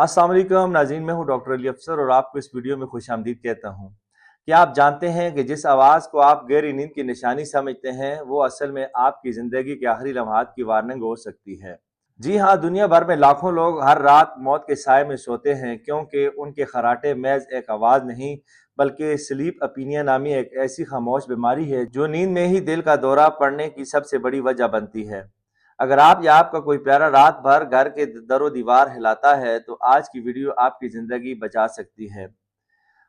अस्सलाम वालेकुम नाज़रीन, मैं हूं डॉक्टर अली अफसर और आपको इस वीडियो में खुश आमदीद कहता हूं। क्या आप जानते हैं कि जिस आवाज़ को आप गहरी नींद की निशानी समझते हैं वो असल में आपकी ज़िंदगी के आखिरी लम्हात की वार्निंग हो सकती है। जी हाँ, दुनिया भर में लाखों लोग हर रात मौत के साए में सोते हैं क्योंकि उनके खर्राटे महज एक आवाज़ नहीं बल्कि स्लीप अपीनिया नामी एक ऐसी खामोश बीमारी है जो नींद में ही दिल का दौरा पड़ने की सबसे बड़ी वजह बनती है। अगर आप या आपका कोई प्यारा रात भर घर के दरो दीवार हिलाता है तो आज की वीडियो आपकी जिंदगी बचा सकती है।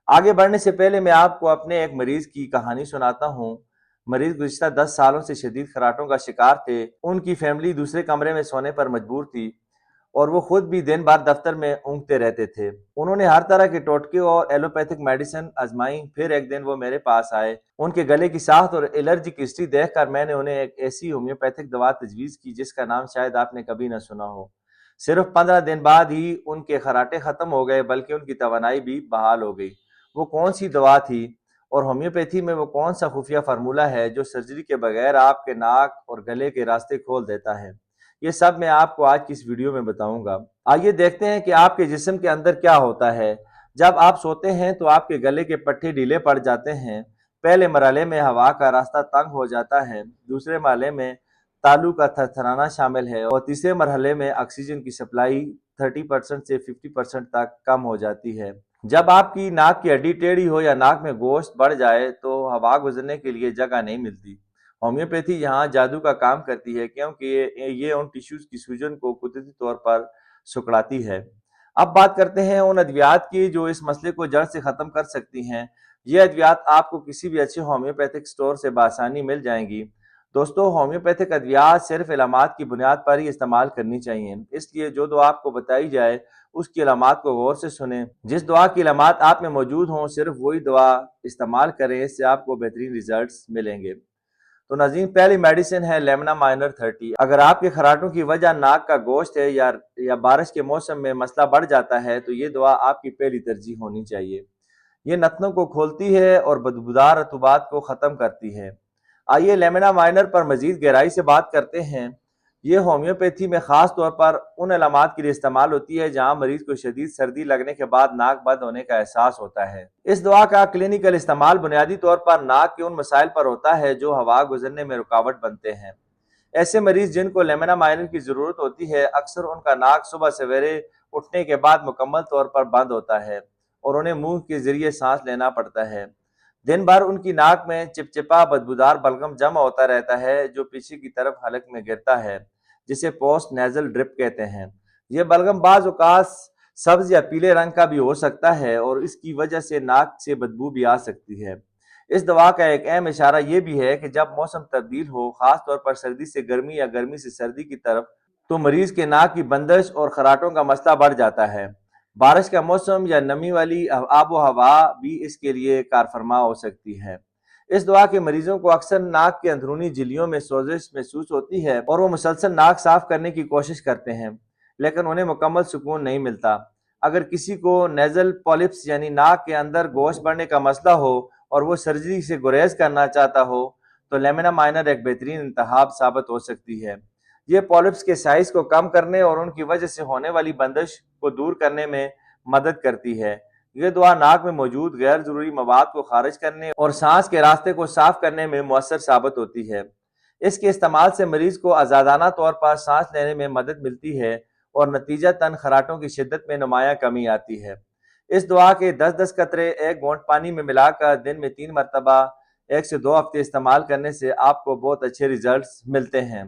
आगे बढ़ने से पहले मैं आपको अपने एक मरीज की कहानी सुनाता हूँ। मरीज गुज़िश्ता 10 सालों से शदीद खर्राटों का शिकार थे। उनकी फैमिली दूसरे कमरे में सोने पर मजबूर थी और वो खुद भी दिन भर दफ्तर में ऊँघते रहते थे। उन्होंने हर तरह के टोटके और एलोपैथिक मेडिसिन आजमाई। फिर एक दिन वो मेरे पास आए। उनके गले की साख्त और एलर्जी की हिस्ट्री देखकर मैंने उन्हें एक ऐसी होम्योपैथिक दवा तजवीज़ की जिसका नाम शायद आपने कभी ना सुना हो। सिर्फ 15 दिन बाद ही उनके खर्राटे खत्म हो गए बल्कि उनकी तवानाई भी बहाल हो गई। वो कौन सी दवा थी और होम्योपैथी में वो कौन सा खुफिया फार्मूला है जो सर्जरी के बगैर आपके नाक और गले के रास्ते खोल देता है? ये सब मैं आपको आज की इस वीडियो में बताऊंगा। आइए देखते हैं कि आपके जिस्म के अंदर क्या होता है। जब आप सोते हैं तो आपके गले के पट्टे ढीले पड़ जाते हैं। पहले मरहले में हवा का रास्ता तंग हो जाता है, दूसरे मरहले में तालू का थरथराना शामिल है और तीसरे मरहले में ऑक्सीजन की सप्लाई 30% से 50% तक कम हो जाती है। जब आपकी नाक की हड्डी टेढ़ी हो या नाक में गोश्त बढ़ जाए तो हवा गुजरने के लिए जगह नहीं मिलती। होम्योपैथी यहाँ जादू का काम करती है क्योंकि ये उन टिश्यूज की सूजन को कुदरती तौर पर सुकड़ाती है। अब बात करते हैं उन अद्वियात की जो इस मसले को जड़ से खत्म कर सकती हैं। ये अद्वियात आपको किसी भी अच्छे होम्योपैथिक स्टोर से बआसानी मिल जाएंगी। दोस्तों, होम्योपैथिक अद्वियात सिर्फ इलामात की बुनियाद पर ही इस्तेमाल करनी चाहिए, इसलिए जो दवा आपको बताई जाए उसकी इलामात को गौर से सुने। जिस दवा की इलामात आप में मौजूद हों सिर्फ वही दवा इस्तेमाल करें, इससे आपको बेहतरीन रिजल्ट्स मिलेंगे। तो नाज़रीन, पहली मेडिसिन है लेमना माइनर 30। अगर आपके खराटों की वजह नाक का गोश्त है या बारिश के मौसम में मसला बढ़ जाता है तो ये दवा आपकी पहली तरजीह होनी चाहिए। ये नथनों को खोलती है और बदबूदार रतूबात को ख़त्म करती है। आइए लेमिना माइनर पर मजीद गहराई से बात करते हैं। ये होम्योपैथी में ख़ास तौर पर उन अलामात के लिए इस्तेमाल होती है जहां मरीज को शदीद सर्दी लगने के बाद नाक बंद होने का एहसास होता है। इस दवा का क्लिनिकल इस्तेमाल बुनियादी तौर पर नाक के उन मसाइल पर होता है जो हवा गुजरने में रुकावट बनते हैं। ऐसे मरीज जिनको लेमिना माइनर की ज़रूरत होती है अक्सर उनका नाक सुबह सवेरे उठने के बाद मुकम्मल तौर पर बंद होता है और उन्हें मुंह के जरिए सांस लेना पड़ता है। दिन भर उनकी नाक में चिपचिपा बदबूदार बलगम जमा होता रहता है जो पीछे की तरफ हलक में गिरता है, जिसे पोस्ट नेजल ड्रिप कहते हैं। यह बलगम बाज औकात सब्ज या पीले रंग का भी हो सकता है और इसकी वजह से नाक से बदबू भी आ सकती है। इस दवा का एक अहम इशारा यह भी है कि जब मौसम तब्दील हो, खास तौर पर सर्दी से गर्मी या गर्मी से सर्दी की तरफ, तो मरीज के नाक की बंदिश और खराटों का मसला बढ़ जाता है। बारिश का मौसम या नमी वाली आबो हवा भी इसके लिए कारफरमा हो सकती है। इस दवा के मरीजों को अक्सर नाक के अंदरूनी झिल्लियों में सोजिश महसूस होती है और वो मुसलसल नाक साफ करने की कोशिश करते हैं, लेकिन उन्हें मुकम्मल सुकून नहीं मिलता। अगर किसी को नेजल पॉलिप्स यानी नाक के अंदर गोश्त बढ़ने का मसला हो और वो सर्जरी से गुरेज करना चाहता हो तो लेमिना माइनर एक बेहतरीन इंतखाब साबित हो सकती है। ये पॉलिप्स के साइज को कम करने और उनकी वजह से होने वाली बंदिश को दूर करने में मदद करती है। ये दवा नाक में मौजूद गैर जरूरी मवाद को खारिज करने और सांस के रास्ते को साफ करने में मुअस्सर साबित होती है। इसके इस्तेमाल से मरीज को आज़ादाना तौर पर सांस लेने में मदद मिलती है और नतीजतन खराटों की शिद्दत में नुमाया कमी आती है। इस दवा के 10-10 कतरे एक घोंट पानी में मिलाकर दिन में 3 मरतबा 1 से 2 हफ्ते इस्तेमाल करने से आपको बहुत अच्छे रिजल्ट्स मिलते हैं।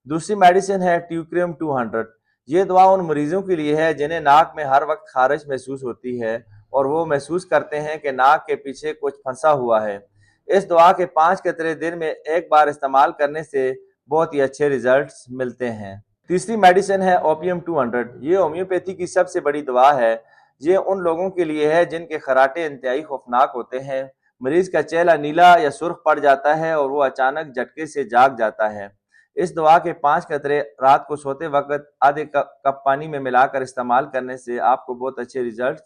दूसरी मेडिसिन है ट्यूक्रियम 200। ये दवा उन मरीजों के लिए है जिन्हें नाक में हर वक्त खारिश महसूस होती है और वो महसूस करते हैं कि नाक के पीछे कुछ फंसा हुआ है। इस दवा के 5 कतरे दिन में एक बार इस्तेमाल करने से बहुत ही अच्छे रिजल्ट्स मिलते हैं। तीसरी मेडिसिन है ओपियम 200। ये होम्योपैथी की सबसे बड़ी दवा है। ये उन लोगों के लिए है जिनके खराटे इंतहाई खौफनाक होते हैं। मरीज का चेहरा नीला या सुर्ख पड़ जाता है और वो अचानक झटके से जाग जाता है। इस दवा के 5 कतरे रात को सोते वक्त आधे कप पानी में मिलाकर इस्तेमाल करने से आपको बहुत अच्छे रिजल्ट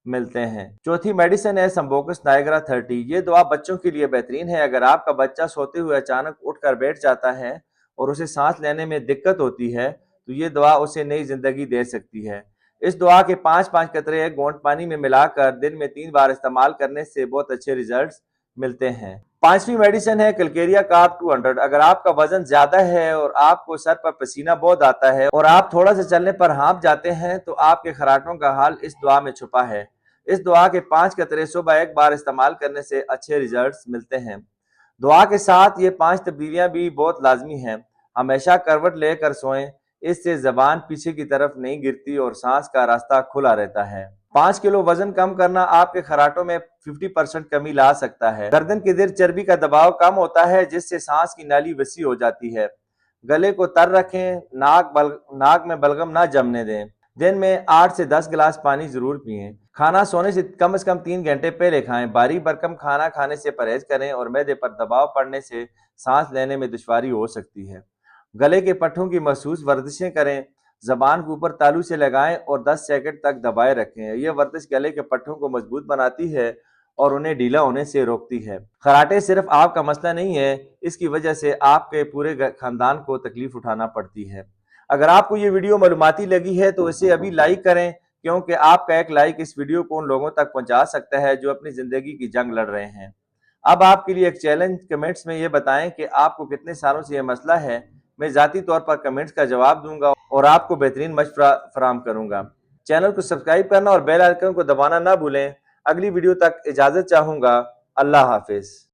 मिलते हैं। चौथी मेडिसिन है संबोकस नायग्रा 30। ये दवा बच्चों के लिए बेहतरीन है। अगर आपका बच्चा सोते हुए अचानक उठकर बैठ जाता है और उसे सांस लेने में दिक्कत होती है तो ये दवा उसे नई जिंदगी दे सकती है। اس دعا کے 5 قطرے 1 گھونٹ پانی میں ملا کر دن میں 3 بار استعمال کرنے سے بہت اچھے ریزلٹس ملتے ہیں۔ 5ویں میڈیسن ہے کلکیریا کارب 200۔ اگر آپ کا وزن زیادہ ہے اور آپ کو سر پر پسینہ بہت آتا ہے اور آپ تھوڑا سا چلنے پر ہانپ جاتے ہیں تو آپ کے خراٹوں کا حل اس دعا میں چھپا ہے۔ اس دعا کے 5 قطرے صبح 1 بار استعمال کرنے سے اچھے ریزلٹس ملتے ہیں۔ دعا کے ساتھ یہ 5 تبدیلیاں بھی بہت لازمی ہیں۔ ہمیشہ کروٹ لے کر سوئیں، اس سے زبان پیچھے کی طرف نہیں گرتی اور سانس کا راستہ کھلا رہتا ہے۔ 5 کلو وزن کم کرنا آپ کے خراٹوں میں 50% کمی لا سکتا ہے۔ گردن کے زیر چربی کا دباؤ کم ہوتا ہے جس سے سانس کی نالی وسیع ہو جاتی ہے۔ گلے کو تر رکھیں، ناک میں بلغم نہ جمنے دیں۔ دن میں 8 سے 10 گلاس پانی ضرور پئیں۔ کھانا سونے سے کم از کم 3 گھنٹے پہلے کھائیں۔ بھاری بھرکم کھانا کھانے سے پرہیز کریں اور معدے پر دباؤ پڑنے سے سانس لینے میں دشواری ہو سکتی ہے۔ گلے کے پٹھوں کی محسوس ورزشیں کریں۔ زبان کو اوپر تالو سے لگائیں اور 10 سیکنڈ تک دبائے رکھیں۔ یہ ورزش گلے کے پٹھوں کو مضبوط بناتی ہے اور انہیں ڈھیلا ہونے سے روکتی ہے۔ خراٹے صرف آپ کا مسئلہ نہیں ہے، اس کی وجہ سے آپ کے پورے خاندان کو تکلیف اٹھانا پڑتی ہے۔ اگر آپ کو یہ ویڈیو معلوماتی لگی ہے تو اسے ابھی لائک کریں، کیونکہ آپ کا ایک لائک اس ویڈیو کو ان لوگوں تک پہنچا سکتا ہے جو اپنی زندگی کی جنگ لڑ رہے ہیں۔ اب آپ کے لیے ایک چیلنج، کمنٹس میں یہ بتائیں کہ آپ کو کتنے سالوں سے یہ مسئلہ ہے۔ میں ذاتی طور پر کمنٹس کا جواب دوں گا اور آپ کو بہترین مشورہ فراہم کروں گا۔ چینل کو سبسکرائب کرنا اور بیل آئیکن کو دبانا نہ بھولیں۔ اگلی ویڈیو تک اجازت چاہوں گا۔ اللہ حافظ۔